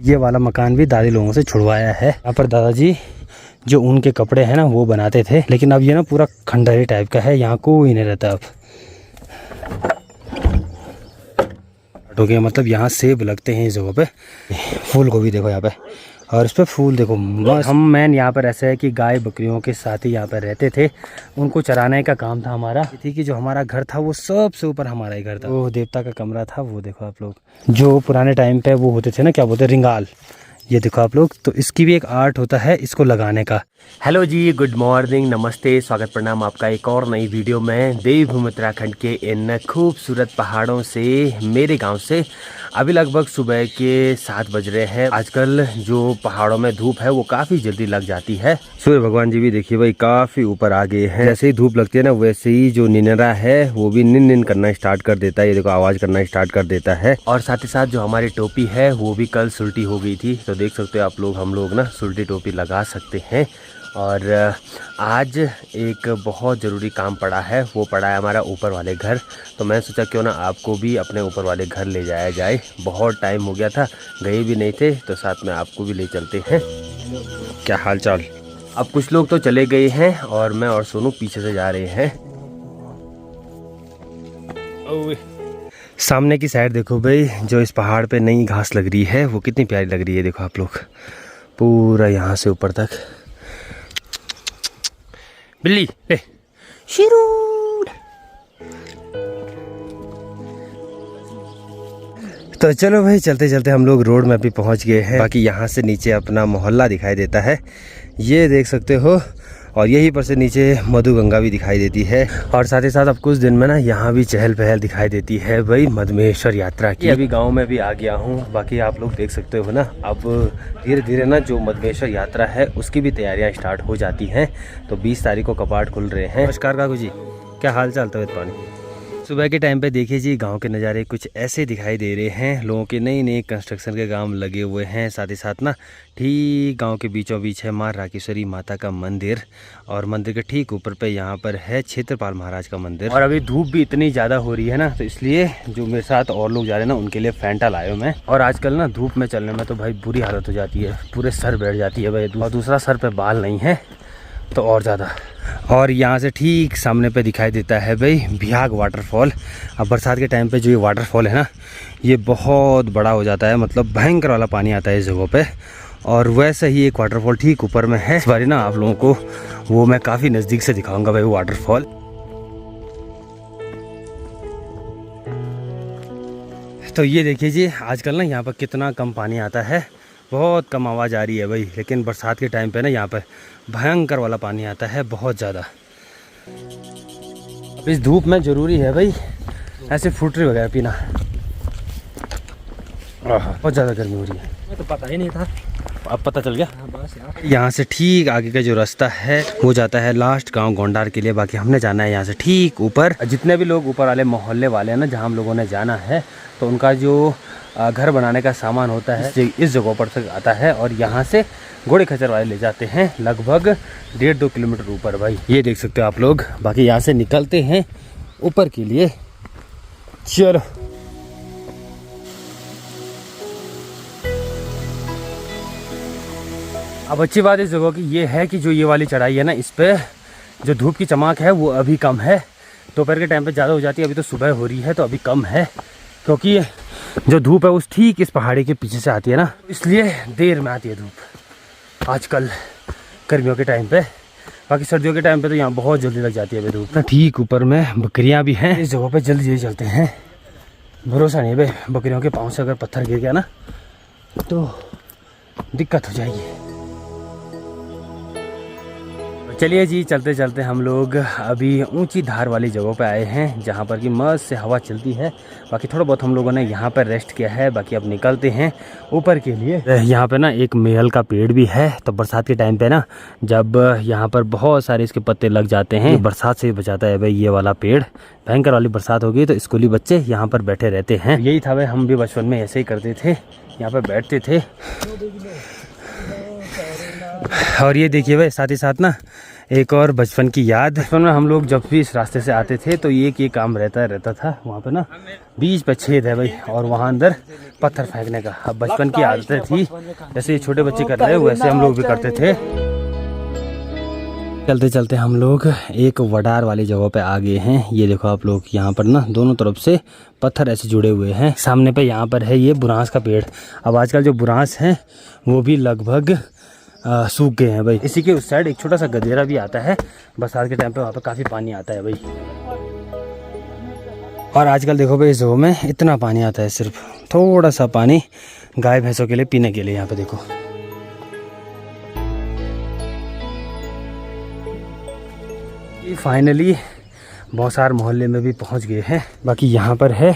ये वाला मकान भी दादी लोगों से छुड़वाया है। यहाँ पर दादाजी जो ऊन के कपड़े हैं ना वो बनाते थे, लेकिन अब ये ना पूरा खंडहरी टाइप का है, यहाँ कोई नहीं रहता अब। हो गया, मतलब यहाँ सेब लगते हैं इस जगह पे। फूल गोभी देखो यहाँ पे, और इस पे फूल देखो। हम मैन यहाँ पर ऐसा है कि गाय बकरियों के साथ ही यहाँ पर रहते थे, उनको चराने का काम था हमारा। थी कि जो हमारा घर था वो सबसे ऊपर हमारा ही घर था। वो देवता का कमरा था, वो देखो आप लोग, जो पुराने टाइम पे वो होते थे ना, क्या बोलते, रिंगाल। ये देखो आप लोग, तो इसकी भी एक आर्ट होता है इसको लगाने का। हेलो जी, गुड मॉर्निंग, नमस्ते, स्वागत प्रणाम आपका एक और नई वीडियो में देवभूमि उत्तराखंड के इन खूबसूरत पहाड़ों से, मेरे गांव से। अभी लगभग सुबह के 7 बज रहे हैं। आजकल जो पहाड़ों में धूप है वो काफ़ी जल्दी लग जाती है। सूर्य भगवान जी भी देखिए भाई काफ़ी ऊपर आ गए हैं। जैसे ही धूप लगती है ना, वैसे ही जो निनरा है वो भी निन निन करना स्टार्ट कर देता है। ये देखो आवाज़ करना स्टार्ट कर देता है। और साथ ही साथ जो हमारी टोपी है वो भी कल सुल्टी हो गई थी, तो देख सकते हो आप लोग, हम लोग ना सुल्टी टोपी लगा सकते हैं। और आज एक बहुत ज़रूरी काम पड़ा है, वो पड़ा है हमारा ऊपर वाले घर। तो मैं सोचा क्यों ना आपको भी अपने ऊपर वाले घर ले जाया जाए। बहुत टाइम हो गया था, गए भी नहीं थे, तो साथ में आपको भी ले चलते हैं। क्या हाल चाल? अब कुछ लोग तो चले गए हैं और मैं और सोनू पीछे से जा रहे हैं। सामने की साइड देखो भाई, जो इस पहाड़ पे नई घास लग रही है वो कितनी प्यारी लग रही है। देखो आप लोग, पूरा यहाँ से ऊपर तक। बिल्ली ए शिरूड। तो चलो भाई, चलते चलते हम लोग रोड में भी पहुंच गए हैं। बाकी यहाँ से नीचे अपना मोहल्ला दिखाई देता है, ये देख सकते हो। और यहीं पर से नीचे मधु गंगा भी दिखाई देती है। और साथ ही साथ अब कुछ दिन में ना यहाँ भी चहल पहल दिखाई देती है भाई मधुमेश्वर यात्रा की। अभी गांव में भी आ गया हूँ। बाकी आप लोग देख सकते हो ना, अब धीरे धीरे ना जो मधुमेश्वर यात्रा है उसकी भी तैयारियां स्टार्ट हो जाती हैं। तो 20 तारीख को कपाट खुल रहे हैं। नमस्कार काकू जी, क्या हाल चाल? तबियत पानी? सुबह के टाइम पे देखिए जी, गांव के नज़ारे कुछ ऐसे दिखाई दे रहे हैं। लोगों के नए नए कंस्ट्रक्शन के काम लगे हुए हैं। साथ ही साथ ना ठीक गांव के बीचों बीच है माँ राकेश्वरी माता का मंदिर, और मंदिर के ठीक ऊपर पे यहाँ पर है क्षेत्रपाल महाराज का मंदिर। और अभी धूप भी इतनी ज़्यादा हो रही है ना, तो इसलिए जो मेरे साथ और लोग जा रहे हैं ना, उनके लिए फैंटा लाया हूँ मैं। और आजकल ना धूप में चलने में तो भाई बुरी हालत हो जाती है, पूरे सर बैठ जाती है भाई। और दूसरा सर पे बाल नहीं है तो और ज़्यादा। और यहाँ से ठीक सामने पे दिखाई देता है भाई बिहाग वाटरफॉल। अब बरसात के टाइम पे जो ये वाटरफॉल है ना, ये बहुत बड़ा हो जाता है, मतलब भयंकर वाला पानी आता है इस जगह पे। और वैसे ही एक वाटरफॉल ठीक ऊपर में है। इस बार ना आप लोगों को वो मैं काफ़ी नज़दीक से दिखाऊंगा भाई वो वाटरफॉल। तो ये देखिए जी, आजकल ना यहाँ पर कितना कम पानी आता है, बहुत कम आवाज़ आ रही है भाई। लेकिन बरसात के टाइम पे ना यहाँ पर भयंकर वाला पानी आता है, बहुत ज़्यादा। अब इस धूप में ज़रूरी है भाई ऐसे फ्रूटी वगैरह पीना। बहुत ज़्यादा गर्मी हो रही है। मैं तो पता ही नहीं था, अब पता चल गया। बस यार, यहाँ से ठीक आगे का जो रास्ता है वो जाता है लास्ट गांव गोंडार के लिए। बाकी हमने जाना है यहाँ से ठीक ऊपर। जितने भी लोग ऊपर वाले मोहल्ले वाले हैं ना, जहाँ हम लोगों ने जाना है, तो उनका जो घर बनाने का सामान होता है इस जगह पर से आता है। और यहाँ से घोड़े खच्चर वाले ले जाते हैं लगभग 1.5-2 किलोमीटर ऊपर भाई, ये देख सकते हो आप लोग। बाकी यहाँ से निकलते हैं ऊपर के लिए, चलो। अब अच्छी बात इस जगह की ये है कि जो ये वाली चढ़ाई है ना, इस पर जो धूप की चमक है वो अभी कम है। दोपहर के टाइम पे ज़्यादा हो जाती है, अभी तो सुबह हो रही है तो अभी कम है, क्योंकि जो धूप है उस ठीक इस पहाड़ी के पीछे से आती है ना, इसलिए देर में आती है धूप आजकल गर्मियों के टाइम पे। बाकी सर्दियों के टाइम पे तो यहाँ बहुत जल्दी लग जाती है धूप। ठीक ऊपर में बकरियाँ भी हैं, इस जगह पे जल्दी जल्दी चलते हैं। भरोसा नहीं है भाई, बकरियों के पाँव से अगर पत्थर गिर गया ना तो दिक्कत हो जाएगी। चलिए जी, चलते चलते हम लोग अभी ऊंची धार वाली जगह पे आए हैं, जहाँ पर कि मस्त से हवा चलती है। बाकी थोड़ा बहुत हम लोगों ने यहाँ पर रेस्ट किया है। बाकी अब निकलते हैं ऊपर के लिए। यहाँ पे ना एक मेहल का पेड़ भी है, तो बरसात के टाइम पे ना जब यहाँ पर बहुत सारे इसके पत्ते लग जाते हैं, बरसात से बचाता है भाई ये वाला पेड़। भयंकर वाली बरसात होगी तो स्कूली बच्चे यहाँ पर बैठे रहते हैं। यही था भाई, हम भी बचपन में ऐसे ही करते थे, यहाँ पर बैठते थे। और ये देखिए भाई साथ ही साथ ना एक और बचपन की याद। बचपन में हम लोग जब भी इस रास्ते से आते थे तो ये काम रहता था। वहाँ पे ना बीच पे छेद है भाई, और वहाँ अंदर पत्थर फेंकने का। अब बचपन की आदतें थी, जैसे ये छोटे बच्चे कर रहे हैं वैसे हम लोग भी करते थे। चलते चलते हम लोग एक वडार वाली जगह पे आ गए हैं। ये देखो आप लोग, यहाँ पर ना दोनों तरफ से पत्थर ऐसे जुड़े हुए हैं। सामने पे यहाँ पर है ये बुरांस का पेड़। अब आजकल जो बुरांस हैं वो भी लगभग सूख गए हैं भाई। इसी के उस साइड एक छोटा सा गधेरा भी आता है, बरसात के टाइम पे वहाँ पे काफ़ी पानी आता है भाई। और आजकल देखो भाई इस जगह में इतना पानी आता है, सिर्फ थोड़ा सा पानी गाय भैंसों के लिए पीने के लिए। यहाँ पे देखो फाइनली भौसार मोहल्ले में भी पहुंच गए हैं। बाकी यहाँ पर है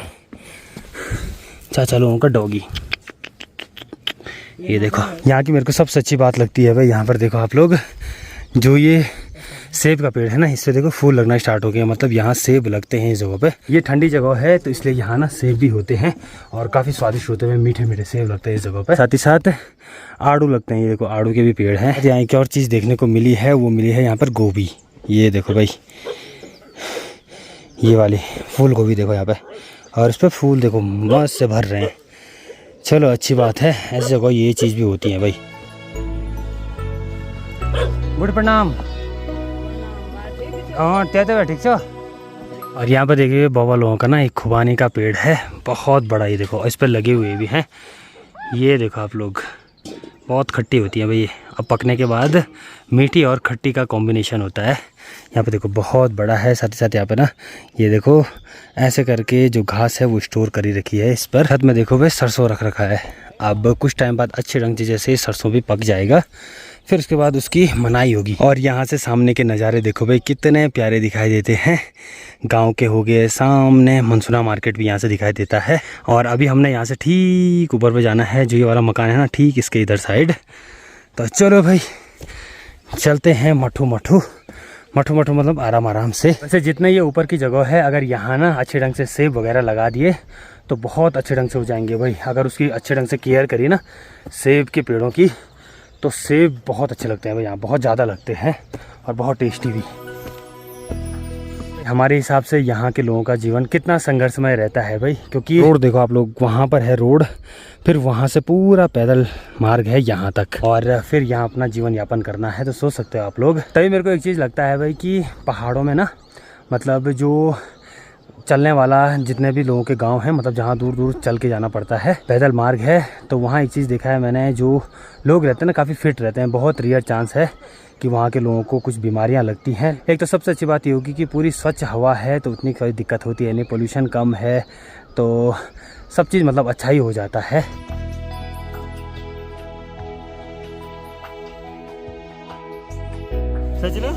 चाचा लोगों का डॉगी। ये देखो यहाँ की मेरे को सबसे अच्छी बात लगती है भाई, यहाँ पर देखो आप लोग, जो ये सेब का पेड़ है ना, इससे देखो फूल लगना स्टार्ट हो गया। मतलब यहाँ सेब लगते हैं इस जगह पे। ये ठंडी जगह है तो इसलिए यहाँ ना सेब भी होते हैं और काफ़ी स्वादिष्ट होते हैं, मीठे मीठे सेब लगते हैं इस जगह पे। साथ ही साथ आड़ू लगते हैं। ये देखो आड़ू के भी पेड़ हैं। यहाँ एक और चीज़ देखने को मिली है, वो मिली है यहाँ पर गोभी। ये देखो भाई, ये वाली फूल गोभी देखो यहाँ पे, और इस पर फूल देखो मस्त से भर रहे हैं। चलो अच्छी बात है, ऐसी जगह ये चीज़ भी होती है भाई। गुड प्रणाम। हाँ ते ठीक छो। और यहाँ पर देखिए बाबा लोगों का ना एक खुबानी का पेड़ है, बहुत बड़ा। ये देखो इस पर लगे हुए भी हैं। ये देखो आप लोग, बहुत खट्टी होती है भाई ये। अब पकने के बाद मीठी और खट्टी का कॉम्बिनेशन होता है। यहाँ पे देखो बहुत बड़ा है। साथ ही साथ यहाँ पे ना ये देखो ऐसे करके जो घास है वो स्टोर करी रखी है इस पर। साथ में देखो भाई सरसों रख रखा है। अब कुछ टाइम बाद अच्छे ढंग से जैसे सरसों भी पक जाएगा, फिर उसके बाद उसकी मनाई होगी। और यहाँ से सामने के नज़ारे देखो भाई कितने प्यारे दिखाई देते हैं। गांव के हो गए, सामने मनसुना मार्केट भी यहाँ से दिखाई देता है। और अभी हमने यहाँ से ठीक ऊपर पे जाना है, जो ये वाला मकान है ना ठीक इसके इधर साइड। तो चलो भाई चलते हैं मठू मठू मतलब आराम आराम से। वैसे जितने ये ऊपर की जगह है, अगर यहाँ ना अच्छे ढंग से सेब वगैरह लगा दिए तो बहुत अच्छे ढंग से हो जाएंगे भाई। अगर उसकी अच्छे ढंग से केयर करी ना सेब के पेड़ों की, तो सेब बहुत अच्छे लगते हैं भाई। यहाँ बहुत ज़्यादा लगते हैं और बहुत टेस्टी भी। हमारे हिसाब से यहाँ के लोगों का जीवन कितना संघर्षमय रहता है भाई, क्योंकि रोड देखो आप लोग, वहाँ पर है रोड, फिर वहाँ से पूरा पैदल मार्ग है यहाँ तक, और फिर यहाँ अपना जीवन यापन करना है। तो सोच सकते हो आप लोग। तभी मेरे को एक चीज़ लगता है भाई कि पहाड़ों में ना, मतलब जो चलने वाला जितने भी लोगों के गांव हैं, मतलब जहाँ दूर दूर चल के जाना पड़ता है, पैदल मार्ग है, तो वहाँ एक चीज़ देखा है मैंने, जो लोग रहते हैं ना काफ़ी फिट रहते हैं। बहुत रेयर चांस है कि वहाँ के लोगों को कुछ बीमारियाँ लगती हैं। एक तो सबसे अच्छी बात ये होगी कि पूरी स्वच्छ हवा है, तो उतनी कोई दिक्कत होती है नहीं, पोल्यूशन कम है, तो सब चीज़ मतलब अच्छा ही हो जाता है। सच ना?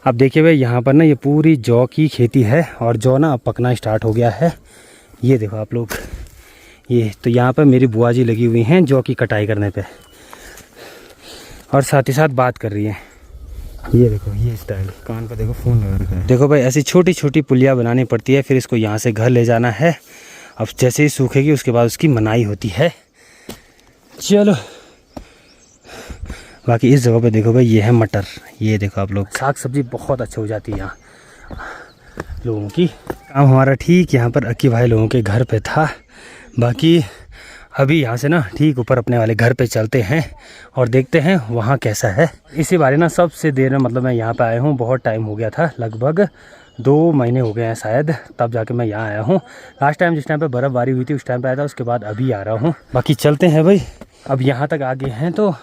अब देखिए भाई यहाँ पर ना ये पूरी जौ की खेती है, और जौ ना अब पकना स्टार्ट हो गया है। ये देखो आप लोग, ये तो यहाँ पर मेरी बुआ जी लगी हुई हैं जौ की कटाई करने पे, और साथ ही साथ बात कर रही हैं। ये देखो ये स्टाइल, कान पर देखो फ़ोन लगा रखा है। देखो भाई ऐसी छोटी छोटी पुलिया बनानी पड़ती है, फिर इसको यहाँ से घर ले जाना है। अब जैसे ही सूखेगी उसके बाद उसकी मनाई होती है। चलो बाकी इस जगह पे देखो भाई ये है मटर। ये देखो आप लोग, साग सब्जी बहुत अच्छी हो जाती है यहाँ लोगों की। काम हमारा ठीक यहाँ पर अक्की भाई लोगों के घर पे था। बाकी अभी यहाँ से ना ठीक ऊपर अपने वाले घर पे चलते हैं और देखते हैं वहाँ कैसा है। इसी बारे ना सबसे देर में मतलब मैं यहाँ पे आया हूँ, बहुत टाइम हो गया था, लगभग 2 महीने हो गए हैं शायद, तब जाके मैं यहाँ आया हूँ। लास्ट टाइम जिस टाइम पे बर्फ़बारी हुई थी उस टाइम पे आया था, उसके बाद अभी आ रहा हूँ। बाकी चलते हैं भाई। अब यहाँ तक आ गए हैं तो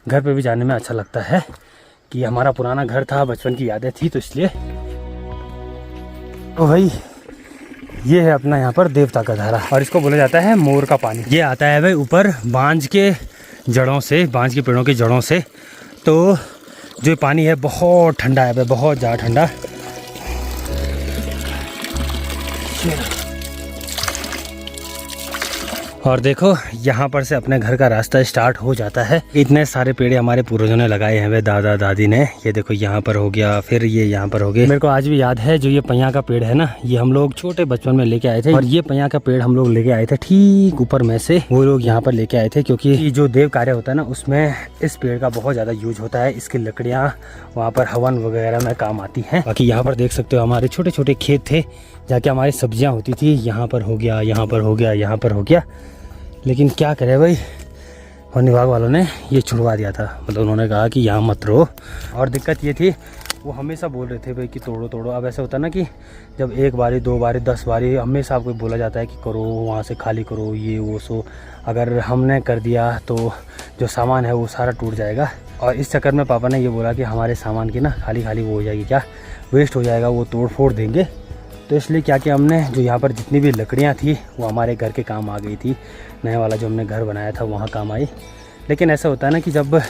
घर पे भी जाने में अच्छा लगता है कि हमारा पुराना घर था, बचपन की यादें थी, तो इसलिए। तो भाई ये है अपना यहाँ पर देवता का धारा, और इसको बोला जाता है मोर का पानी। ये आता है भाई ऊपर बांज के जड़ों से, बांज के पेड़ों की जड़ों से। तो जो पानी है बहुत ठंडा है भाई, बहुत ज़्यादा ठंडा। और देखो यहाँ पर से अपने घर का रास्ता स्टार्ट हो जाता है। इतने सारे पेड़ हमारे पूर्वजों ने लगाए हैं वे दादा दादी ने। ये देखो यहाँ पर हो गया, फिर ये यहाँ पर हो गया। मेरे को आज भी याद है जो ये पैया का पेड़ है ना, ये हम लोग छोटे बचपन में लेके आए थे। और ये पैया का पेड़ हम लोग लेके आए थे ठीक ऊपर में से, वो लोग यहाँ पर लेके आए थे क्योंकि जो देव कार्य होता है ना उसमें इस पेड़ का बहुत ज़्यादा यूज होता है। इसकी लकड़ियाँ वहाँ पर हवन वगैरह में काम आती हैं। बाकी यहाँ पर देख सकते हो हमारे छोटे छोटे खेत थे जाके हमारी सब्जियाँ होती थी। यहाँ पर हो गया, यहाँ पर हो गया, यहाँ पर हो गया, लेकिन क्या करें भाई, वन विभाग वालों ने ये छुड़वा दिया था। मतलब उन्होंने कहा कि यहाँ मत रहो। और दिक्कत ये थी, वो हमेशा बोल रहे थे भाई कि तोड़ो तोड़ो। अब ऐसा होता है ना कि जब एक बारी 2 बारी 10 बारी हमेशा आपको बोला जाता है कि करो, वहाँ से खाली करो, ये वो सो। अगर हमने कर दिया तो जो सामान है वो सारा टूट जाएगा। और इस चक्कर में पापा ने ये बोला कि हमारे सामान की ना खाली खाली वो हो जाएगी, क्या वेस्ट हो जाएगा, वो तोड़ फोड़ देंगे। तो इसलिए क्या किया हमने, जो यहाँ पर जितनी भी लकड़ियाँ थी वो हमारे घर के काम आ गई थी। नया वाला जो हमने घर बनाया था वहाँ काम आई। लेकिन ऐसा होता है ना कि जब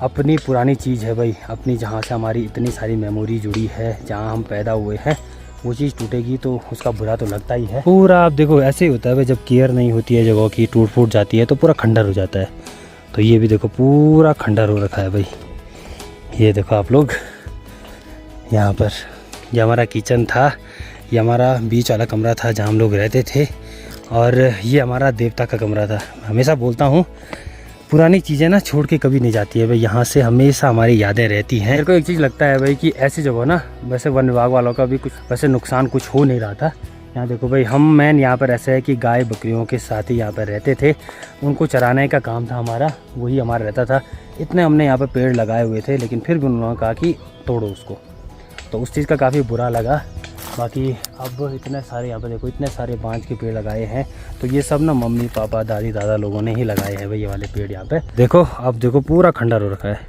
अपनी पुरानी चीज़ है भाई, अपनी जहाँ से हमारी इतनी सारी मेमोरी जुड़ी है, जहाँ हम पैदा हुए हैं, वो चीज़ टूटेगी तो उसका बुरा तो लगता ही है। पूरा आप देखो ऐसे ही होता है भाई, जब केयर नहीं होती है जगहों की, टूट फूट जाती है तो पूरा खंडर हो जाता है। तो ये भी देखो पूरा खंडर हो रखा है भाई। ये देखो आप लोग, यहाँ पर ये हमारा किचन था, ये हमारा बीच वाला कमरा था जहाँ हम लोग रहते थे, और ये हमारा देवता का कमरा था। हमेशा बोलता हूँ पुरानी चीज़ें ना छोड़ के कभी नहीं जाती है भाई, यहाँ से हमेशा हमारी यादें रहती हैं। मेरे को एक चीज़ लगता है भाई कि ऐसी जगह ना, वैसे वन विभाग वालों का भी कुछ वैसे नुकसान कुछ हो नहीं रहा था। यहाँ देखो भाई, हम मैन यहाँ पर ऐसा है कि गाय बकरियों के साथ ही यहाँ पर रहते थे, उनको चराने का काम था हमारा, वही हमारा रहता था। इतने हमने यहाँ पर पेड़ लगाए हुए थे, लेकिन फिर भी उन्होंने कहा कि तोड़ो उसको, तो उस चीज़ का काफ़ी बुरा लगा। बाकी अब इतने सारे यहाँ पे देखो, इतने सारे बांज के पेड़ लगाए हैं, तो ये सब ना मम्मी पापा दादी दादा लोगों ने ही लगाए हैं भाई ये वाले पेड़। यहाँ पे देखो, अब देखो पूरा खंडर हो रखा है।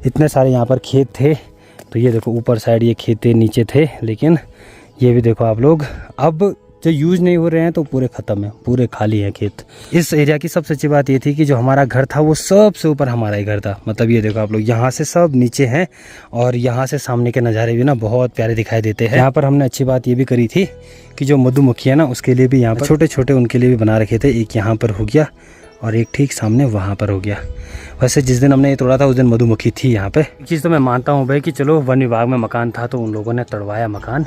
इतने सारे यहाँ पर खेत थे, तो ये देखो ऊपर साइड ये खेत थे, नीचे थे, लेकिन ये भी देखो आप लोग अब जो यूज़ नहीं हो रहे हैं तो पूरे ख़त्म है, पूरे खाली हैं खेत। इस एरिया की सबसे अच्छी बात ये थी कि जो हमारा घर था वो सबसे ऊपर हमारा ही घर था। मतलब ये देखो आप लोग, यहाँ से सब नीचे हैं और यहाँ से सामने के नज़ारे भी ना बहुत प्यारे दिखाई देते हैं। यहाँ पर हमने अच्छी बात ये भी करी थी कि जो मधुमक्खी है ना, उसके लिए भी यहाँ पर छोटे छोटे उनके लिए भी बना रखे थे। एक यहाँ पर हो गया और एक ठीक सामने वहाँ पर हो गया। वैसे जिस दिन हमने ये तोड़ा था उस दिन मधुमक्खी थी यहाँ पे। एक चीज़ तो मैं मानता हूँ भाई कि चलो वन विभाग में मकान था तो उन लोगों ने तोड़वाया मकान,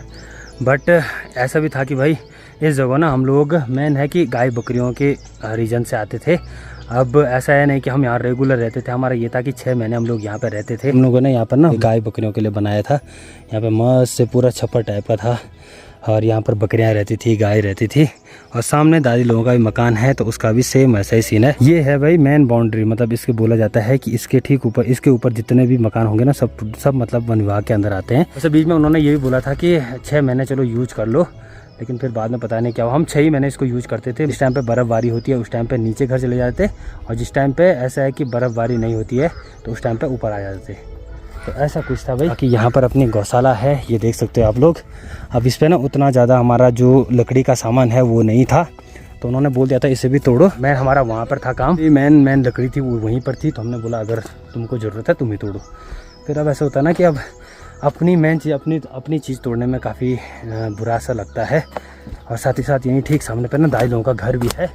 बट ऐसा भी था कि भाई इस जगह ना हम लोग मेन है कि गाय बकरियों के रीजन से आते थे। अब ऐसा है नहीं कि हम यहाँ रेगुलर रहते थे, हमारा ये था कि 6 महीने हम लोग यहाँ पे रहते थे। हम लोगों ने यहाँ पर ना गाय बकरियों के लिए बनाया था। यहाँ पे मस्त से पूरा छप्पर टाइप का था और यहाँ पर बकरियाँ रहती थी, गाय रहती थी। और सामने दादी लोगों का भी मकान है तो उसका भी सेम ऐसा ही सीन है। ये है भाई मेन बाउंड्री, मतलब इसके बोला जाता है कि इसके ठीक ऊपर, इसके ऊपर जितने भी मकान होंगे ना सब मतलब वन विभाग के अंदर आते हैं। वैसे बीच में उन्होंने ये भी बोला था कि 6 महीने चलो यूज कर लो, लेकिन फिर बाद में पता नहीं क्या हुआ। हम 6 ही महीने इसको यूज करते थे। जिस टाइम पे बर्फ़बारी होती है उस टाइम पे नीचे घर चले जाते, और जिस टाइम पे ऐसा है कि बर्फ़बारी नहीं होती है तो उस टाइम पे ऊपर आ जाते। तो ऐसा कुछ था भाई। बाकी यहाँ पर अपनी गौशाला है, ये देख सकते हो आप लोग। अब इस पर ना उतना ज़्यादा हमारा जो लकड़ी का सामान है वो नहीं था, तो उन्होंने बोल दिया था इसे भी तोड़ो। मैं हमारा वहाँ पर था काम, मेन लकड़ी थी वो वहीं पर थी, तो हमने बोला अगर तुमको ज़रूरत है तुम ही तोड़ो। फिर अब ऐसा होता ना कि अब अपनी मेन चीज़ अपनी चीज़ तोड़ने में काफ़ी बुरा सा लगता है। और साथ ही साथ यहीं ठीक सामने पर ना दादी लोगों का घर भी है,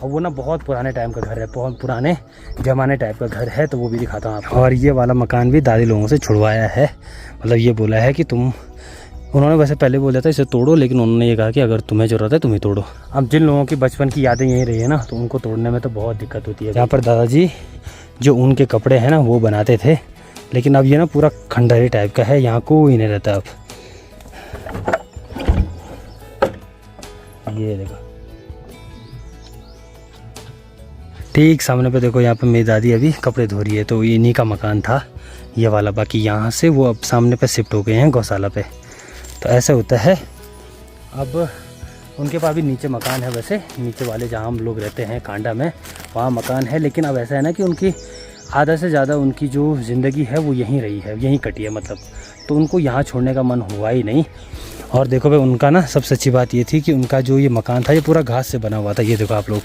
और वो ना बहुत पुराने टाइम का घर है, बहुत पुराने ज़माने टाइप का घर है, तो वो भी दिखाता हूँ आपको। और ये वाला मकान भी दादी लोगों से छुड़वाया है। मतलब ये बोला है कि उन्होंने वैसे पहले बोला था इसे तोड़ो, लेकिन उन्होंने ये कहा कि अगर तुम्हें ज़रूरत है तुम ही तोड़ो। अब जिन लोगों की बचपन की यादें यहीं रही है ना, तो उनको तोड़ने में तो बहुत दिक्कत होती है। यहाँ पर दादाजी जो उनके कपड़े हैं ना वो बनाते थे, लेकिन अब ये ना पूरा खंडहरी टाइप का है, यहाँ कोई नहीं रहता अब। ये देखो ठीक सामने पे देखो, यहाँ पे मेरी दादी अभी कपड़े धो रही है, तो इन्हीं का मकान था ये वाला। बाकी यहाँ से वो अब सामने पे शिफ्ट हो गए हैं गौशाला पे। तो ऐसा होता है। अब उनके पास भी नीचे मकान है, वैसे नीचे वाले जहाँ हम लोग रहते हैं कांडा में, वहाँ मकान है। लेकिन अब ऐसा है ना कि उनकी आधा से ज़्यादा उनकी जो ज़िंदगी है वो यहीं रही है, यहीं कटी है मतलब, तो उनको यहाँ छोड़ने का मन हुआ ही नहीं। और देखो भाई उनका ना सबसे अच्छी बात ये थी कि उनका जो ये मकान था ये पूरा घास से बना हुआ था। ये देखो आप लोग,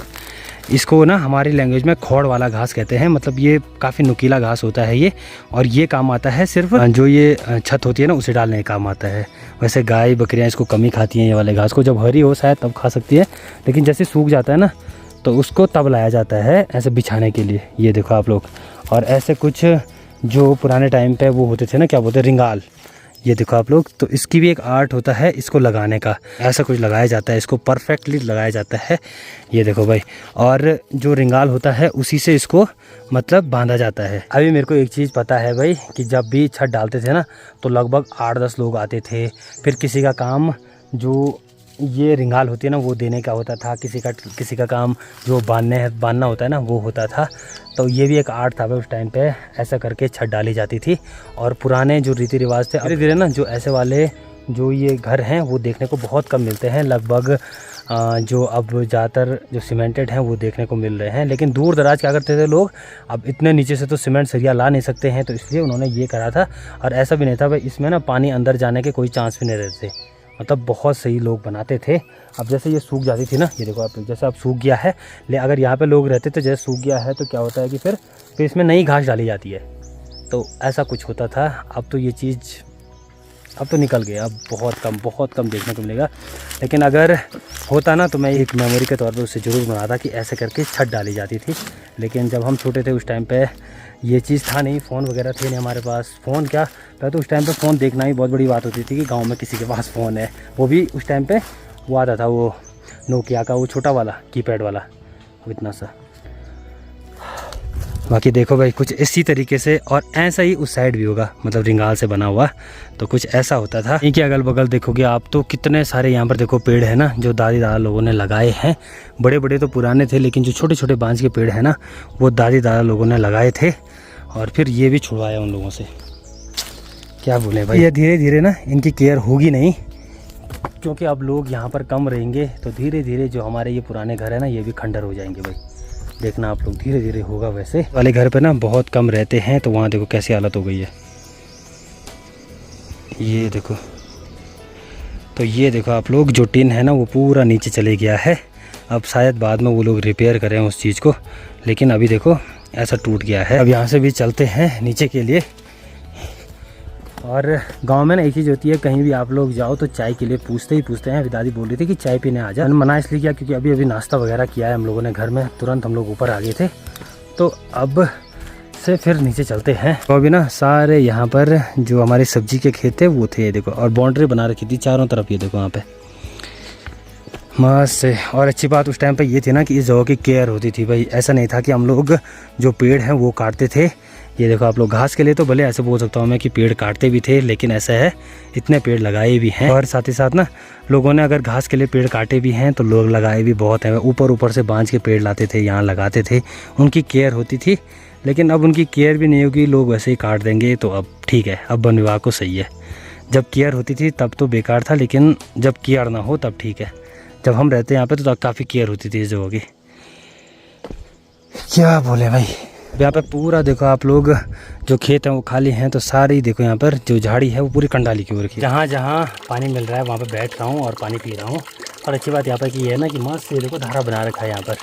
इसको ना हमारी लैंग्वेज में खोड़ वाला घास कहते हैं। मतलब ये काफ़ी नुकीला घास होता है ये, और ये काम आता है सिर्फ जो ये छत होती है ना उसे डालने का काम आता है। वैसे गाय बकरियाँ इसको कम ही खाती हैं ये वाले घास को, जब हरी हो शायद तब खा सकती है, लेकिन जैसे सूख जाता है ना तो उसको तब लाया जाता है ऐसे बिछाने के लिए। ये देखो आप लोग, और ऐसे कुछ जो पुराने टाइम पे वो होते थे ना, क्या बोलते हैं, रिंगाल। ये देखो आप लोग, तो इसकी भी एक आर्ट होता है इसको लगाने का, ऐसा कुछ लगाया जाता है, इसको परफेक्टली लगाया जाता है। ये देखो भाई, और जो रिंगाल होता है उसी से इसको मतलब बांधा जाता है। अभी मेरे को एक चीज़ पता है भाई कि जब भी छत डालते थे ना तो लगभग 8-10 लोग आते थे। फिर किसी का काम जो ये रिंगाल होती है ना वो देने का होता था, किसी का काम जो बांधना होता है ना वो होता था। तो ये भी एक आर्ट था भाई, उस टाइम पे ऐसा करके छत डाली जाती थी। और पुराने जो रीति रिवाज थे, धीरे धीरे ना जो ऐसे वाले जो ये घर हैं वो देखने को बहुत कम मिलते हैं। लगभग जो अब ज़्यादातर जो सीमेंटेड हैं वो देखने को मिल रहे हैं। लेकिन दूर दराज क्या करते थे लोग, अब इतने नीचे से तो सीमेंट सरिया ला नहीं सकते हैं, तो इसलिए उन्होंने ये करा था। और ऐसा भी नहीं था भाई, इसमें ना पानी अंदर जाने के कोई चांस भी नहीं रहते, मतलब बहुत सही लोग बनाते थे। अब जैसे ये सूख जाती थी ना, ये देखो आप लोग, जैसे अब सूख गया है, ले अगर यहाँ पे लोग रहते तो जैसे सूख गया है तो क्या होता है कि फिर इसमें नई घास डाली जाती है। तो ऐसा कुछ होता था। अब तो ये चीज़ अब तो निकल गया, अब बहुत कम देखने को मिलेगा। लेकिन अगर होता ना तो मैं एक मेमोरी के तौर पर उससे ज़रूर बनाता कि ऐसे करके छत डाली जाती थी। लेकिन जब हम छोटे थे उस टाइम पे ये चीज़ था नहीं, फ़ोन वगैरह थे नहीं हमारे पास। फ़ोन क्या, पहले तो उस टाइम पे फ़ोन देखना ही बहुत बड़ी बात होती थी कि गांव में किसी के पास फ़ोन है। वो भी उस टाइम पे वो आता था, वो नोकिया का वो छोटा वाला कीपैड वाला, वो इतना सा। बाकी देखो भाई कुछ इसी तरीके से, और ऐसा ही उस साइड भी होगा, मतलब रिंगाल से बना हुआ, तो कुछ ऐसा होता था। इनके अगल बगल देखोगे आप तो कितने सारे यहाँ पर देखो पेड़ है ना जो दादी दादा लोगों ने लगाए हैं। बड़े बड़े तो पुराने थे, लेकिन जो छोटे छोटे बांज के पेड़ है ना वो दादी दादा लोगों ने लगाए थे, और फिर ये भी छुड़वाया उन लोगों से। क्या बोले भाई, ये धीरे धीरे ना इनकी केयर होगी नहीं, क्योंकि अब लोग यहाँ पर कम रहेंगे तो धीरे धीरे जो हमारे ये पुराने घर है ना ये भी खंडर हो जाएंगे भाई। देखना आप लोग, धीरे धीरे होगा। वैसे वाले घर पे ना बहुत कम रहते हैं, तो वहाँ देखो कैसी हालत हो गई है। ये देखो, तो ये देखो आप लोग, जो टिन है ना वो पूरा नीचे चले गया है। अब शायद बाद में वो लोग रिपेयर करें उस चीज़ को, लेकिन अभी देखो ऐसा टूट गया है। अब यहाँ से भी चलते हैं नीचे के लिए। और गांव में ना एक चीज़ होती है, कहीं भी आप लोग जाओ तो चाय के लिए पूछते हैं। अभी दादी बोल रही थी कि चाय पीने आ जा। मैंने मना इसलिए किया क्योंकि अभी नाश्ता वगैरह किया है हम लोगों ने घर में, तुरंत हम लोग ऊपर आ गए थे। तो अब से फिर नीचे चलते हैं। तो अभी ना सारे यहाँ पर जो हमारे सब्जी के खेत थे वो थे, देखो, और बाउंड्री बना रखी थी चारों तरफ। ये देखो यहाँ पे मस्त। और अच्छी बात उस टाइम पे ये थी ना कि इस जगह की केयर होती थी भाई। ऐसा नहीं था कि हम लोग जो पेड़ हैं वो काटते थे। ये देखो आप लोग, घास के लिए तो भले ऐसे बोल सकता हूँ मैं कि पेड़ काटते भी थे, लेकिन ऐसा है इतने पेड़ लगाए भी हैं। और साथ ही साथ ना लोगों ने अगर घास के लिए पेड़ काटे भी हैं तो लोग लगाए भी बहुत हैं। ऊपर से बांझ के पेड़ लाते थे, यहाँ लगाते थे, उनकी केयर होती थी। लेकिन अब उनकी केयर भी नहीं होगी, लोग वैसे ही काट देंगे। तो अब ठीक है, अब वन विभाग को सही है। जब केयर होती थी तब तो बेकार था, लेकिन जब केयर ना हो तब ठीक है। जब हम रहते यहाँ पे तो काफ़ी केयर होती थी इस जगह की। क्या बोले भाई, यहाँ पे पूरा देखो आप लोग, जो खेत हैं वो खाली हैं, तो सारे ही देखो यहाँ पर जो झाड़ी है वो पूरी कंडाली की हो रखी है। जहाँ जहाँ पानी मिल रहा है वहाँ पे बैठ रहा हूँ और पानी पी रहा हूँ। और अच्छी बात यहाँ पर की है ना कि मस्त ये देखो धारा बना रखा है यहाँ पर।